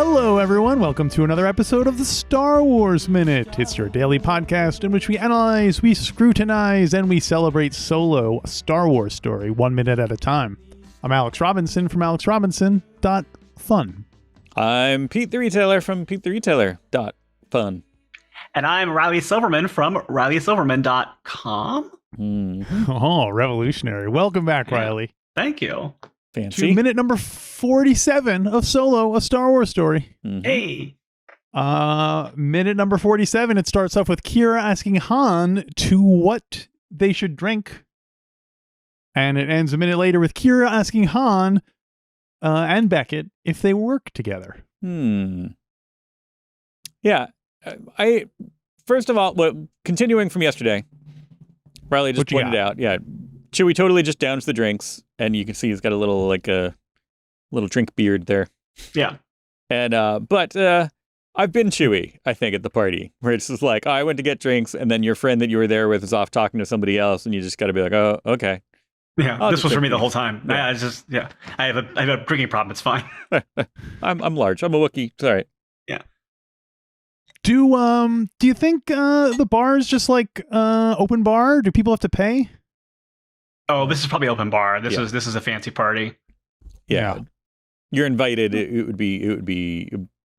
Hello, everyone. Welcome to another episode of the Star Wars Minute. It's your daily podcast in which we analyze, we scrutinize, and we celebrate Solo, a Star Wars story, 1 minute at a time. I'm Alex Robinson from alexrobinson.fun. I'm Pete the Retailer from PeteTheRetailer.fun. And I'm Riley Silverman from RileySilverman.com. Mm-hmm. Oh, revolutionary. Welcome back, Riley. Thank you. Fancy. To minute number 47 of Solo, a Star Wars story. Mm-hmm. Hey. Minute number 47, it starts off with Qi'ra asking Han to what they should drink. And it ends a minute later with Qi'ra asking Han and Beckett if they work together. Yeah. First of all, continuing from yesterday, Riley just pointed out, Chewie totally just downs the drinks, and you can see he's got a little, little drink beard there. Yeah. And, but I've been Chewie, I think, at the party, where it's just like, oh, I went to get drinks, and then your friend that you were there with is off talking to somebody else, and you just got to be like, oh, okay. Yeah, this was for me the whole time. Yeah. I have a drinking problem. It's fine. I'm large. I'm a Wookiee. It's all right. Yeah. Do you think the bar is just like open bar? Do people have to pay? Oh, this is probably open bar. This is a fancy party. Yeah. You're invited. It would be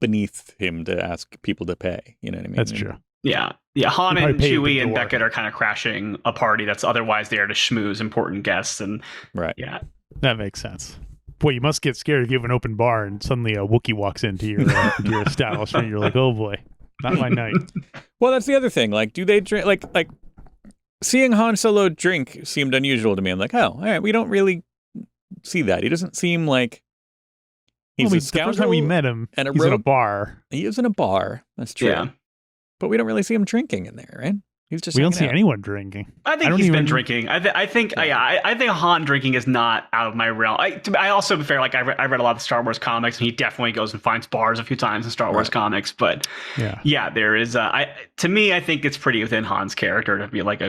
beneath him to ask people to pay. You know what I mean? That's true. Yeah. Yeah. Han and Chewie and Beckett are kind of crashing a party that's otherwise there to schmooze important guests. And right. Yeah. That makes sense. Boy, you must get scared if you have an open bar and suddenly a Wookiee walks into your establishment. You're like, oh boy, not my night. Well, that's the other thing. Like, do they drink? Like seeing Han Solo drink seemed unusual to me. I'm like, oh, all right, we don't really see that. He doesn't seem like he's a scoundrel. The first time we met him, and he's in a bar. He is in a bar. That's true. Yeah. But we don't really see him drinking in there, right? He's just we don't see anyone drinking. I think he's been drinking. I think Han drinking is not out of my realm. I also, to be fair, like I read a lot of Star Wars comics, and he definitely goes and finds bars a few times in Star Wars comics. But yeah, there is. To me, I think it's pretty within Han's character to be like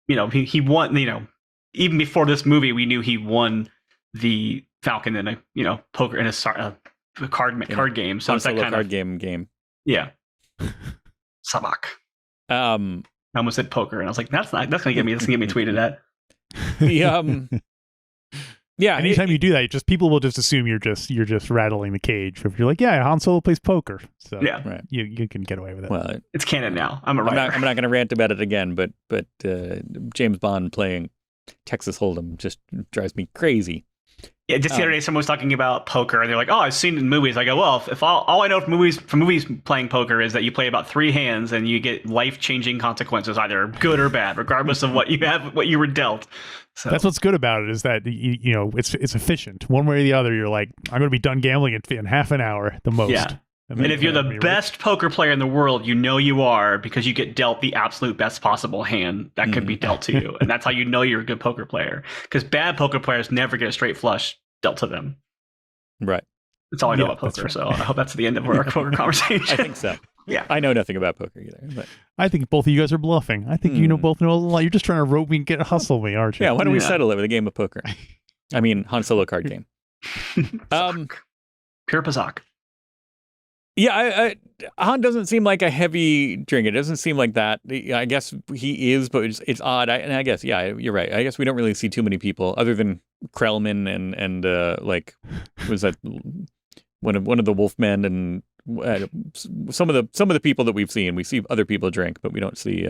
he won. Even before this movie, we knew he won the Falcon in a poker in a card game. So it's that kind of game. Yeah. Sabak. I almost said poker, and I was like, that's gonna get me tweeted at. Yeah. Anytime you do that, people will just assume you're just rattling the cage. If you're like, yeah, Han Solo plays poker, so right. you can get away with it. Well, it's canon now. I'm not going to rant about it again, but James Bond playing Texas Hold'em just drives me crazy. Yeah, just the other day, someone was talking about poker, and they're like, "Oh, I've seen it in movies." I go, "Well, if all I know from movies playing poker is that you play about 3 hands and you get life-changing consequences, either good or bad, regardless of what you were dealt." So that's what's good about it, is that it's efficient. One way or the other, you're like, "I'm going to be done gambling in half an hour at the most." Yeah. And if you're the best poker player in the world, you are, because you get dealt the absolute best possible hand that could be dealt to you. And that's how you know you're a good poker player. Because bad poker players never get a straight flush dealt to them. Right. That's all I know about poker. Right. So I hope that's the end of our poker conversation. I think so. Yeah. I know nothing about poker either. But I think both of you guys are bluffing. I think both know a lot. You're just trying to rope me and hustle me, aren't you? Yeah, why don't we settle it with a game of poker? I mean, Han Solo card game. Pure Pazak. Yeah, Han doesn't seem like a heavy drinker. It doesn't seem like that. I guess he is, but it's odd. I guess, yeah, you're right. I guess we don't really see too many people other than Krellman and was that one of the Wolfmen, and some of the people that we've seen. We see other people drink, but we don't see.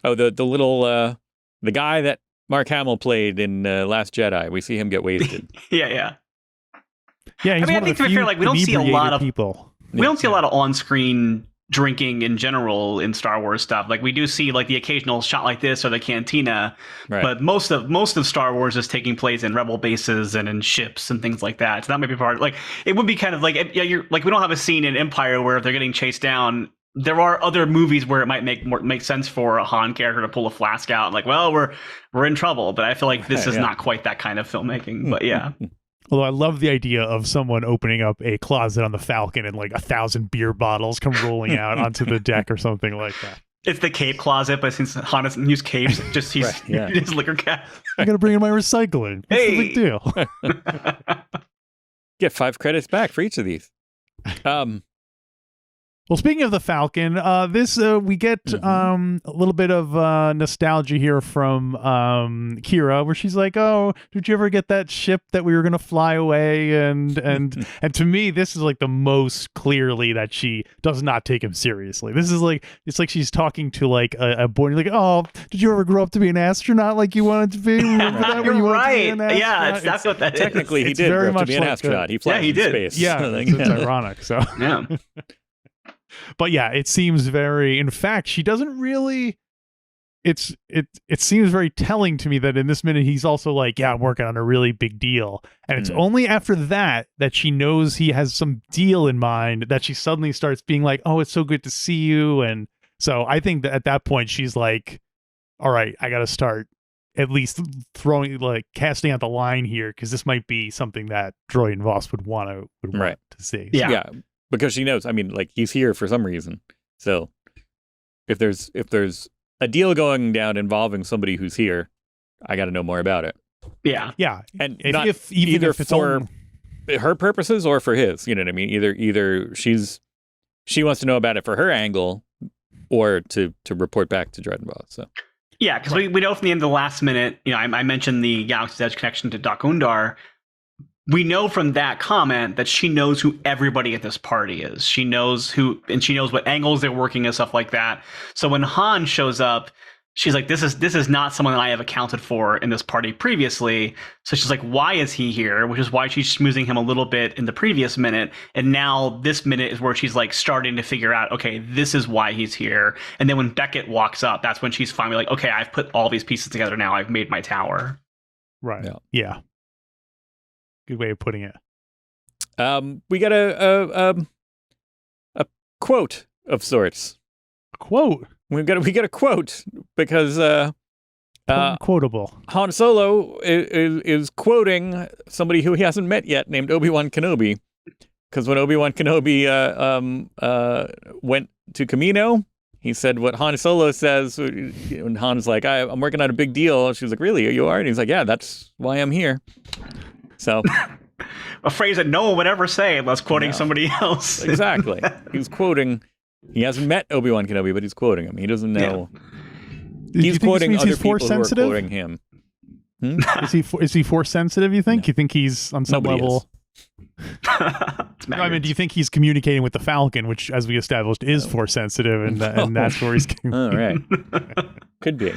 The little the guy that Mark Hamill played in Last Jedi. We see him get wasted. Yeah. Yeah, I think to be fair, we don't see a lot of people. We don't see a lot of on-screen drinking in general in Star Wars stuff. Like, we do see the occasional shot like this or the cantina, right. But most of Star Wars is taking place in rebel bases and in ships and things like that. So that might be part. It would be kind of we don't have a scene in Empire where if they're getting chased down. There are other movies where it might make sense for a Han character to pull a flask out. We're in trouble. But I feel like this is not quite that kind of filmmaking. But yeah. Although I love the idea of someone opening up a closet on the Falcon and 1,000 beer bottles come rolling out onto the deck or something like that. It's the cape closet, but since Han doesn't use capes, just his liquor cap. I got to bring in my recycling. What's the big deal? Get 5 credits back for each of these. Well, speaking of the Falcon, we get a little bit of nostalgia here from Qi'ra, where she's like, "Oh, did you ever get that ship that we were gonna fly away?" And to me, this is like the most clearly that she does not take him seriously. This is like it's like she's talking to like a boy. Like, "Oh, did you ever grow up to be an astronaut like you wanted to be?" Remember that when you wanted to be an astronaut? Yeah, that's what that is. Technically, he did grow up to be an astronaut. He flies in space. Yeah, it's ironic. So yeah. But yeah, it seems very. In fact, she doesn't really. It seems very telling to me that in this minute he's also like, yeah, I'm working on a really big deal, and it's only after that she knows he has some deal in mind that she suddenly starts being like, oh, it's so good to see you, and so I think that at that point she's like, all right, I got to start at least casting out the line here because this might be something that Troy and Voss would want to see. Yeah. Because she knows, I mean, like, he's here for some reason. So if there's a deal going down involving somebody who's here, I got to know more about it. Yeah. And even if it's for her purposes or for his, you know what I mean? Either she wants to know about it for her angle or to report back to Dread and Voss. So. Yeah, because we know from the end of the last minute, you know, I mentioned the Galaxy's Edge connection to Doc Undar. We know from that comment that she knows who everybody at this party is. She knows she knows what angles they're working and stuff like that. So when Han shows up, she's like, this is not someone that I have accounted for in this party previously. So she's like, why is he here? Which is why she's schmoozing him a little bit in the previous minute. And now this minute is where she's like starting to figure out, okay, this is why he's here. And then when Beckett walks up, that's when she's finally like, okay, I've put all these pieces together now. I've made my tower. Right. Yeah. Good way of putting it. We got a quote of sorts. A quote. We got a quote because quotable. Han Solo is quoting somebody who he hasn't met yet, named Obi-Wan Kenobi. Because when Obi-Wan Kenobi went to Kamino, he said what Han Solo says. When Han's like, I'm working on a big deal. She was like, really? You are? And he's like, yeah, that's why I'm here. So, a phrase that no one would ever say unless quoting somebody else. Exactly. He's quoting. He hasn't met Obi-Wan Kenobi, but he's quoting him. He doesn't know. Yeah. He's quoting other people who are quoting him. Is he force sensitive? You think? No. You think he's on some level? I mean, do you think he's communicating with the Falcon, which, as we established, is force sensitive, and that's where he's? All right. Could be.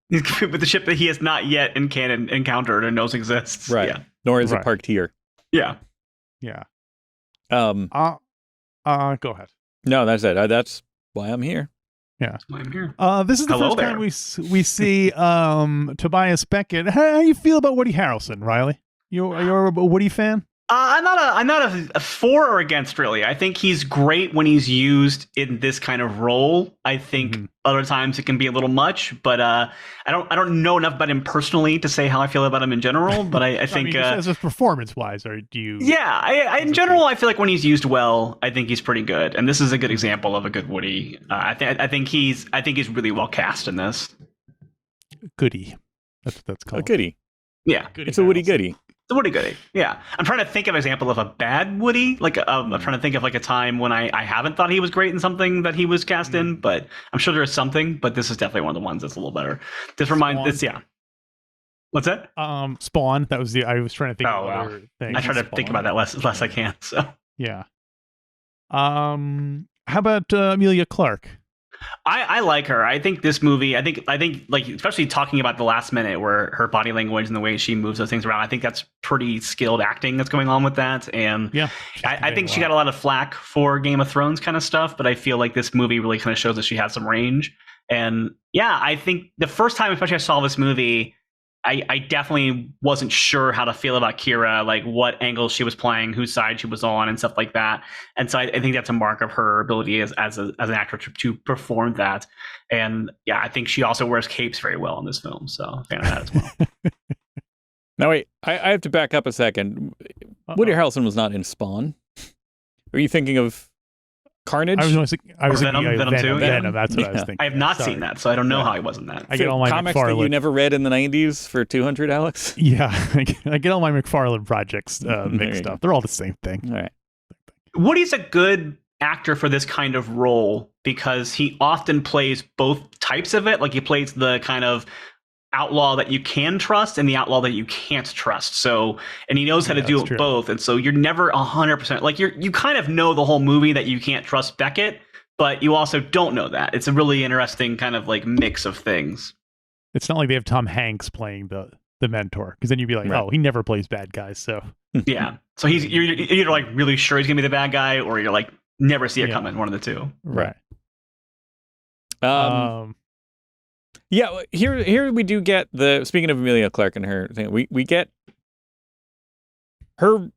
He's with the ship that he has not yet encountered and knows exists. Right. Yeah. Nor is it parked here. Yeah. Yeah. Go ahead. No, that's it. That's why I'm here. Yeah. That's why I'm here. This is the first time we see Tobias Beckett. How do you feel about Woody Harrelson, Riley? You're a Woody fan? I'm not a for or against, really. I think he's great when he's used in this kind of role. I think other times it can be a little much, but I don't know enough about him personally to say how I feel about him in general. But I think just as a performance wise, or do you? Yeah, in general, I feel like when he's used well, I think he's pretty good, and this is a good example of a good Woody. I think he's really well cast in this. Goody, that's what that's called. A goody. Yeah, it's a Woody goody. The Woody goody, yeah. I'm trying to think of an example of a bad Woody. Like I'm trying to think of like a time when I haven't thought he was great in something that he was cast in, but I'm sure there is something. But this is definitely one of the ones that's a little better. This reminds this, yeah. What's that? Spawn. That was I was trying to think of other things. I try to think about that less I can. So yeah. How about Emilia Clarke? I like her. I think this movie, I think like, especially talking about the last minute where her body language and the way she moves those things around, I think that's pretty skilled acting that's going on with that. And yeah, I think she got a lot of flack for Game of Thrones kind of stuff, but I feel like this movie really kind of shows that she has some range. And yeah, I think the first time, especially I saw this movie, I definitely wasn't sure how to feel about Qi'ra, like what angle she was playing, whose side she was on, and stuff like that. And so I think that's a mark of her ability as an actor to perform that. And yeah, I think she also wears capes very well in this film. So fan of that as well. Now wait, I have to back up a second. Woody Harrelson was not in Spawn. Are you thinking of Carnage? I was Venom too. Venom, that's what I was thinking. I have not seen that, so I don't know how he was in that. I get all my comics that you never read in the 90s for 200, Alex? Yeah, I get all my McFarlane projects mixed up. They're all the same thing. All right. Woody's a good actor for this kind of role because he often plays both types of it. Like he plays the kind of outlaw that you can trust and the outlaw that you can't trust. So, and he knows how to do it both. And so you're never 100% like you kind of know the whole movie that you can't trust Beckett, but you also don't know that. It's a really interesting kind of like mix of things. It's not like they have Tom Hanks playing the mentor, because then you'd be like, oh, he never plays bad guys. So yeah, so you're either like really sure he's gonna be the bad guy, or you're like never see it coming. One of the two. Right. Yeah, here we do get speaking of Emilia Clarke and her thing, we get her.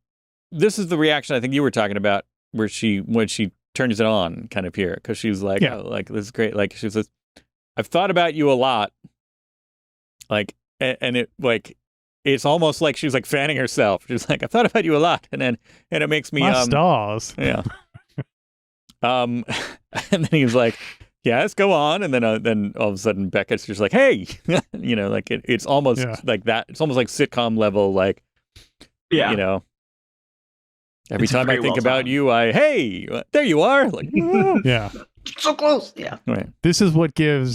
This is the reaction I think you were talking about, where when she turns it on, kind of here, because she's like, oh, like this is great. Like she says, I've thought about you a lot. Like, and it like, it's almost like she's like fanning herself. She's like, I've thought about you a lot, and it makes me stars. Yeah. And then he's like, yes, go on. And then all of a sudden Beckett's just like, hey, like it's almost like that. It's almost like sitcom level, like, every time I think about you, hey, there you are. Like, yeah. So close. Yeah. Right. This is what gave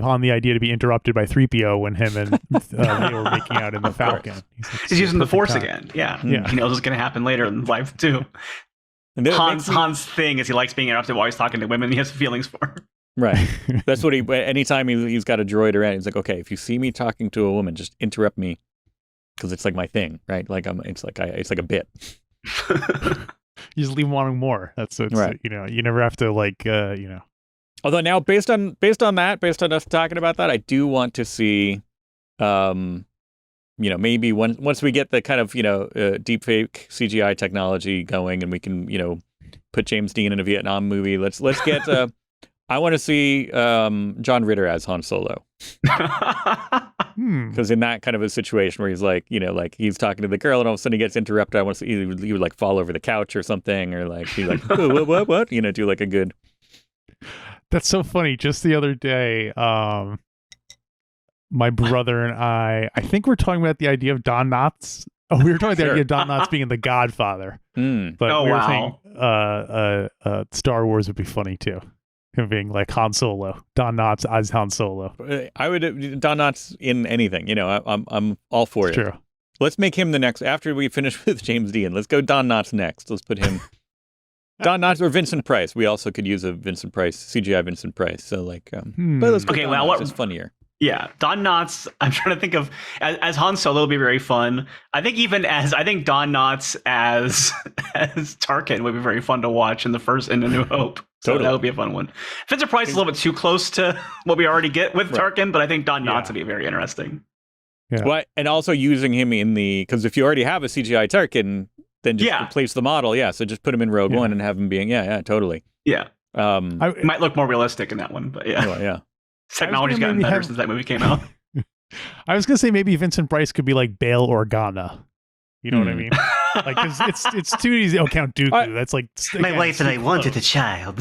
Han the idea to be interrupted by 3PO when him and they were making out in the Falcon. He's using the Force again. Yeah. He knows what's going to happen later in life too. And Han's thing is he likes being interrupted while he's talking to women he has feelings for. Right. That's what anytime he's got a droid around, he's like, okay, if you see me talking to a woman, just interrupt me, because it's like my thing, right? Like it's like a bit. You just leave wanting more. That's right. You never have to Although now, based on us talking about that, I do want to see, maybe once we get the kind of deep fake CGI technology going, and we can put James Dean in a Vietnam movie. Let's get. I want to see John Ritter as Han Solo. Because in that kind of a situation where he's like, like he's talking to the girl and all of a sudden he gets interrupted, I want to see he would like fall over the couch or something, or like be like, what? Do like a good. That's so funny. Just the other day, my brother and I think we're talking about the idea of Don Knotts. Oh, we were talking about the idea of Don Knotts being in The Godfather. But we were saying Star Wars would be funny too. Him being like Han Solo, Don Knotts as Han Solo. I would Don Knotts in anything. I'm all for it. True. Let's make him the next after we finish with James Dean. Let's go Don Knotts next. Let's put him Don Knotts or Vincent Price. We also could use a Vincent Price, CGI Vincent Price. So like, but let's go. Okay, Don well, Knotts. It's funnier. Yeah, Don Knotts. I'm trying to think of as Han Solo would be very fun. I think Don Knotts as Tarkin would be very fun to watch in A New Hope. So totally. That would be a fun one. Vincent Price is a little bit too close to what we already get with Tarkin, but I think Don Knotts would be very interesting. Yeah. Well, and also using him because if you already have a CGI Tarkin, then just replace the model. Yeah, so just put him in Rogue One and have him being totally. Yeah. It might look more realistic in that one, but yeah. Oh, yeah. Technology's gotten better since that movie came out. I was gonna say maybe Vincent Price could be like Bail Organa. You know what I mean? Like, cause it's too easy. Oh, Count Dooku. That's like my wife and I wanted a child.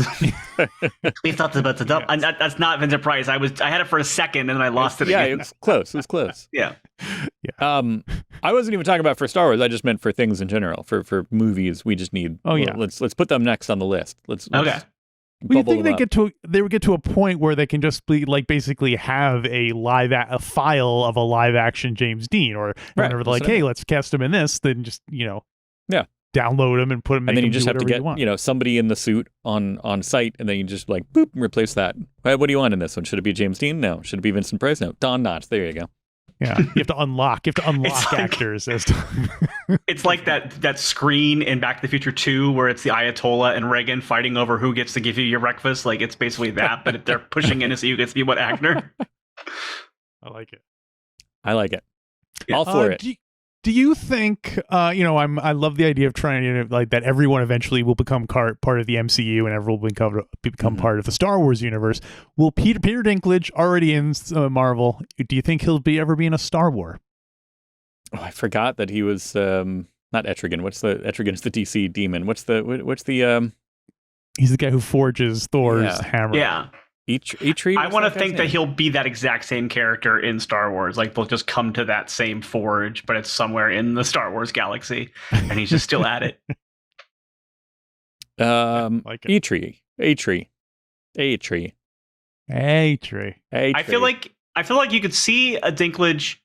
We thought about the double. That's not Vincent Price. I had it for a second and then I lost it. Yeah, again. it was close. It was close. Yeah. I wasn't even talking about for Star Wars. I just meant for things in general. For movies, we just need. Oh yeah. Let's put them next on the list. Let's okay. Well, you think they would get to a point where they can just be like basically have a file of a live action James Dean, or whenever they're like, hey, let's cast him in this, then just download him and put him. And then you just have to get somebody in the suit on site, and then you just like boop replace that. What do you want in this one? Should it be James Dean? No. Should it be Vincent Price? No. Don Knotts. There you go. Yeah, you have to unlock actors. It's like that screen in Back to the Future 2 where it's the Ayatollah and Reagan fighting over who gets to give you your breakfast. Like, it's basically that, but they're pushing in to see who gets to be what actor. I like it. Yeah. All for it. Do you think, I love the idea of trying to, like, that everyone eventually will become part of the MCU and everyone will become part of the Star Wars universe. Will Peter Dinklage, already in Marvel, do you think he'll ever be in a Star Wars? Oh, I forgot that he was, not Etrigan. Etrigan's the DC demon. What's the He's the guy who forges Thor's hammer. Yeah. Eitri? I want to think that he'll be that exact same character in Star Wars. Like, they'll just come to that same forge, but it's somewhere in the Star Wars galaxy, and he's just still at it. Like it. A tree. A tree. I feel like you could see a Dinklage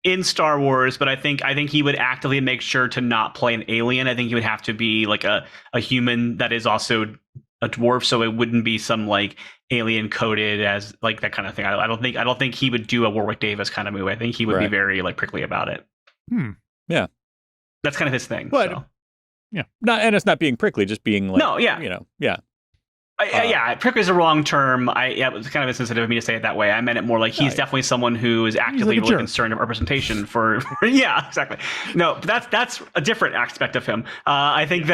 in Star Wars, but I think he would actively make sure to not play an alien. I think he would have to be like a human that is also a dwarf, so it wouldn't be some like alien coded as like that kind of thing. I don't think he would do a Warwick Davis kind of move. I think he would be very like prickly about it. Yeah, that's kind of his thing. But so. Yeah, and it's not being prickly, just being like, no, yeah, yeah. Prickly is a wrong term. It was kind of insensitive of me to say it that way. I meant it more like he's definitely someone who is actively really concerned of representation for yeah, exactly. No, but that's a different aspect of him. I think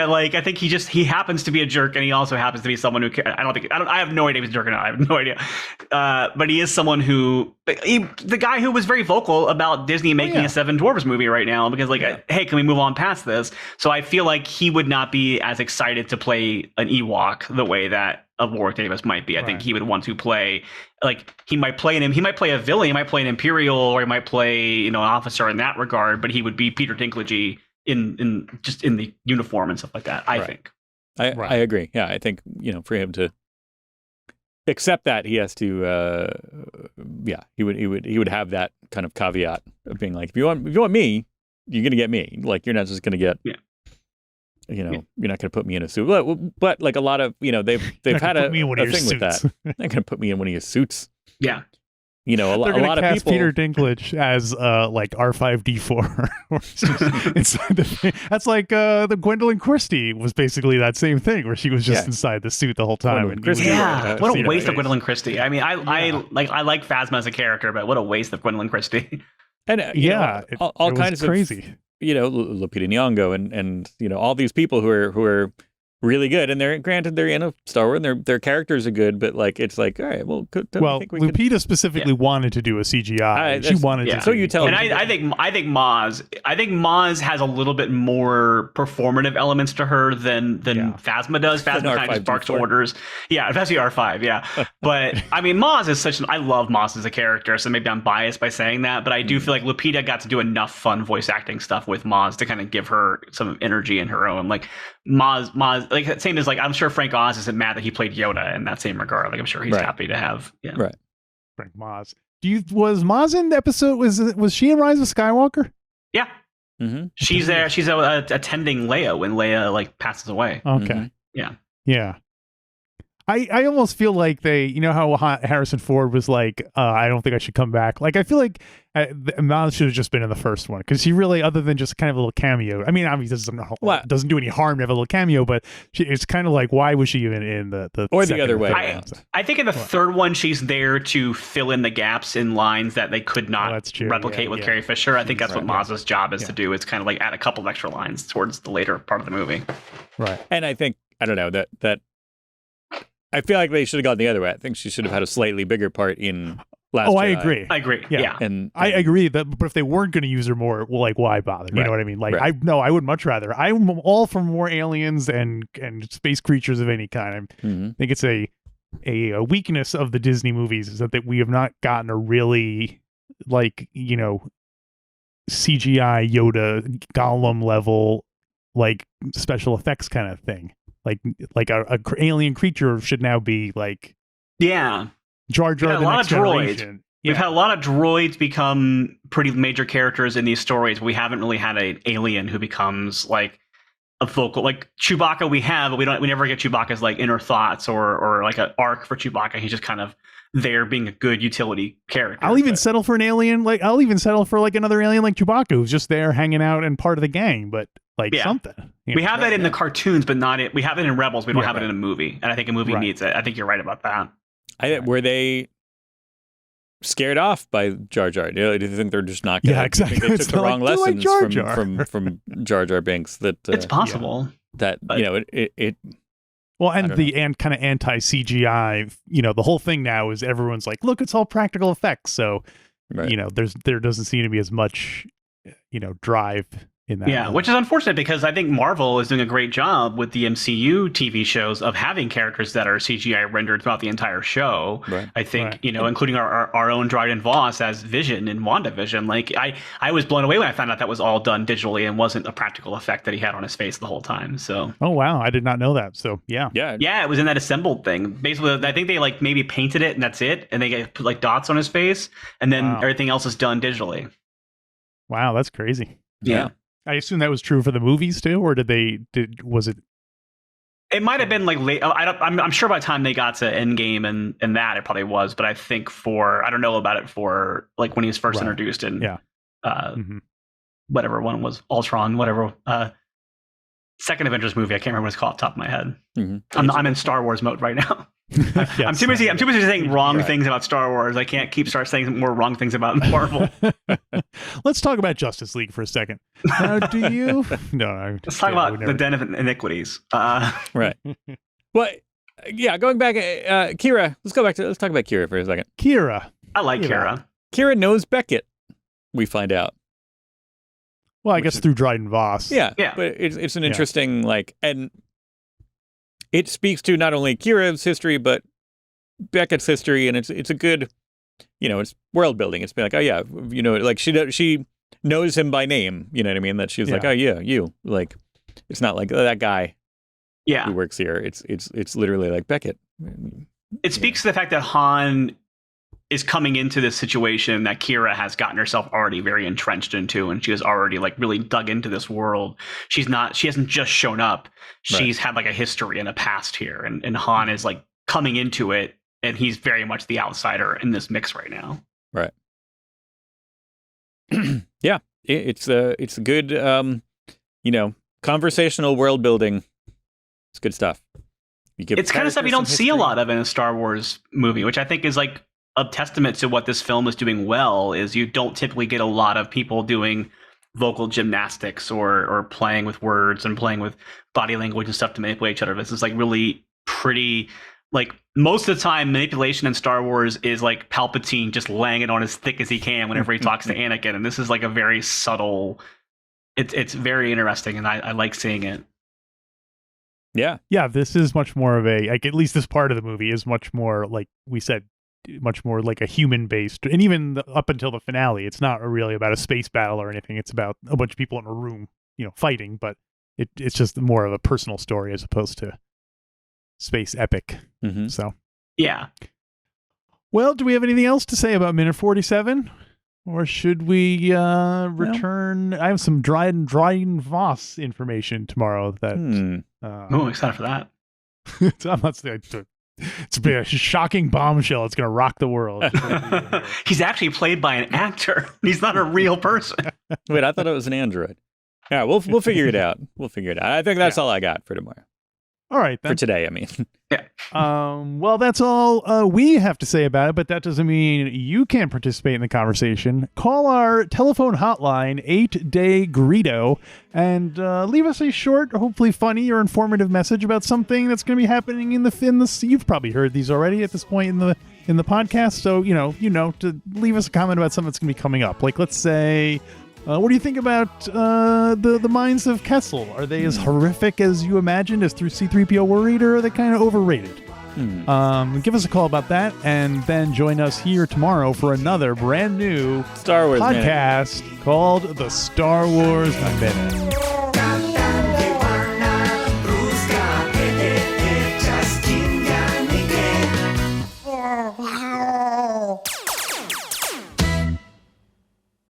he happens to be a jerk, and he also happens to be someone who I have no idea if he's a jerk or not. I have no idea. But he is someone who the guy who was very vocal about Disney making a Seven Dwarfs movie right now because hey, can we move on past this? So I feel like he would not be as excited to play an Ewok the way that of Warwick Davis might be. I think he would want to play he might play a villain, he might play an Imperial, or he might play an officer in that regard, but he would be Peter Dinklage in just in the uniform and stuff like that. I think. I agree. Yeah, I think for him to accept that, he has to he would have that kind of caveat of being like, if you want me, you're gonna get me. Like, you're not just gonna get you're not going to put me in a suit. But like a lot of, they've had a thing with that. They're going to put me in one of your suits. Yeah. A lot of people. Peter Dinklage as like R5D4 inside the. That's like the Gwendolyn Christie was basically that same thing, where she was just inside the suit the whole time. What a waste of Gwendolyn Christie. I mean, I like Phasma as a character, but what a waste of Gwendolyn Christie. And all kinds of crazy. Lupita Nyong'o and all these people who are really good, and they're in a Star Wars, and their characters are good, but like it's like, all right, well, Lupita specifically wanted to do a CGI. She wanted to. So you tell me. And I think Maz has a little bit more performative elements to her than Phasma does. Phasma kind of just barks orders. Yeah, especially R5. Yeah, but I mean, Maz is I love Maz as a character, so maybe I'm biased by saying that, but I do feel like Lupita got to do enough fun voice acting stuff with Maz to kind of give her some energy in her own. Like Maz. Like, same as I'm sure Frank Oz isn't mad that he played Yoda in that same regard. Like, I'm sure he's happy to have. Yeah. Right. Frank Maz. Was Maz in the episode? Was she in Rise of Skywalker? Yeah. Mm-hmm. She's there. She's attending Leia when Leia passes away. Okay. Mm-hmm. Yeah. Yeah. I almost feel like they, how Harrison Ford was like, I don't think I should come back. Like, I feel like Maz should have just been in the first one, because he really, other than just kind of a little cameo. I mean, obviously doesn't do any harm to have a little cameo, but it's kind of like, why was she even in the or the other way? I think in the third one, she's there to fill in the gaps in lines that they could not replicate with Carrie Fisher. I think that's what Maz's job is to do. It's kind of like add a couple of extra lines towards the later part of the movie. Right. And I think, I don't know, that I feel like they should have gone the other way. I think she should have had a slightly bigger part in Last Jedi. I agree. Yeah. And I agree but if they weren't going to use her more, why bother? You know what I mean? Like, I would much rather. I'm all for more aliens and space creatures of any kind. I think it's a weakness of the Disney movies is that we have not gotten a really CGI Yoda Gollum level special effects kind of thing. Like a alien creature should now be Jar Jar the Next Generation. We've had a lot of droids become pretty major characters in these stories. We haven't really had an alien who becomes a vocal, like Chewbacca. We have, but we never get Chewbacca's inner thoughts or an arc for Chewbacca. He's just kind of there being a good utility character. I'll even settle for an alien. I'll even settle for another alien like Chewbacca, who's just there hanging out and part of the gang, but something. We have that in the cartoons, but not it. We have it in Rebels. We don't have it in a movie, and I think a movie needs it. I think you're right about that. Were they scared off by Jar Jar? Do you think they're just not going to? Yeah, exactly. They took the wrong lessons from Jar Jar Binks. That it's possible. That it. Well, and the kind of anti-CGI, the whole thing now is everyone's like, look, it's all practical effects. So, there doesn't seem to be as much, drive in that. Yeah, which is unfortunate because I think Marvel is doing a great job with the MCU TV shows of having characters that are CGI rendered throughout the entire show. Right. I think, including our own Dryden Voss as Vision in WandaVision. Like, I was blown away when I found out that was all done digitally and wasn't a practical effect that he had on his face the whole time. So. Oh, wow. I did not know that. So, yeah. Yeah, it was in that assembled thing. Basically, I think they like maybe painted it and that's it. And they put like dots on his face. And then everything else is done digitally. Wow, that's crazy. Yeah. I assume that was true for the movies too, or was it? It might have been like late. I'm sure by the time they got to Endgame and that it probably was, but I think I don't know about it for like when he was first introduced in whatever one was, Ultron, whatever second Avengers movie. I can't remember what it's called off the top of my head. Mm-hmm. I'm in Star Wars mode right now. Yes, I'm too busy saying wrong things about Star Wars. I can't start saying more wrong things about Marvel. Let's talk about Justice League for a second. Now, do you? No. Let's talk about the Den of Iniquities. Right. Well, yeah. Going back, Qi'ra. Let's talk about Qi'ra for a second. Qi'ra. I like Qi'ra. Qi'ra knows Beckett. We find out. Well, I guess through Dryden Voss. Yeah. But it's an interesting and it speaks to not only Qi'ra's history but Beckett's history, and it's a good, it's world building. It's been like, oh yeah, like she knows him by name. You know what I mean? That she's like, oh yeah, you like. It's not like that guy. Yeah. Who works here? It's literally like Beckett. It speaks to the fact that Han is coming into this situation that Qi'ra has gotten herself already very entrenched into, and she has already like really dug into this world. She hasn't just shown up. She's had like a history and a past here, and Han is like coming into it, and he's very much the outsider in this mix right now. Right. Yeah, it's a good conversational world building. It's good stuff. It's kind of stuff you don't see a lot of in a Star Wars movie, which I think is like a testament to what this film is doing well. Is you don't typically get a lot of people doing vocal gymnastics or playing with words and playing with body language and stuff to manipulate each other. This is like really pretty. Like most of the time, manipulation in Star Wars is like Palpatine just laying it on as thick as he can whenever he talks to Anakin, and this is like a very subtle. It's very interesting, and I like seeing it. Yeah. This is much more of a like, at least this part of the movie is much more like we said, much more like a human based, and even up until the finale, it's not really about a space battle or anything. It's about a bunch of people in a room, fighting, but it's just more of a personal story as opposed to space epic. Mm-hmm. So yeah. Well, do we have anything else to say about minute 47? Or should we return? I have some Dryden Voss information tomorrow. That I'm excited for that. I'm not saying it's a shocking bombshell. It's going to rock the world. He's actually played by an actor. He's not a real person. Wait, I thought it was an android. Yeah, we'll figure it out. I think that's all I got for tomorrow. All right, then. For today, I mean. Yeah. Well, that's all we have to say about it, but that doesn't mean you can't participate in the conversation. Call our telephone hotline, 8-Day Greedo, and leave us a short, hopefully funny or informative message about something that's going to be happening in the. You've probably heard these already at this point in the podcast, so to leave us a comment about something that's going to be coming up. Like, let's say. What do you think about the Mines of Kessel? Are they as horrific as you imagined, as through C-3PO worried, or are they kind of overrated? Give us a call about that, and then join us here tomorrow for another brand new Star Wars podcast called The Star Wars Minute. Oh, wow.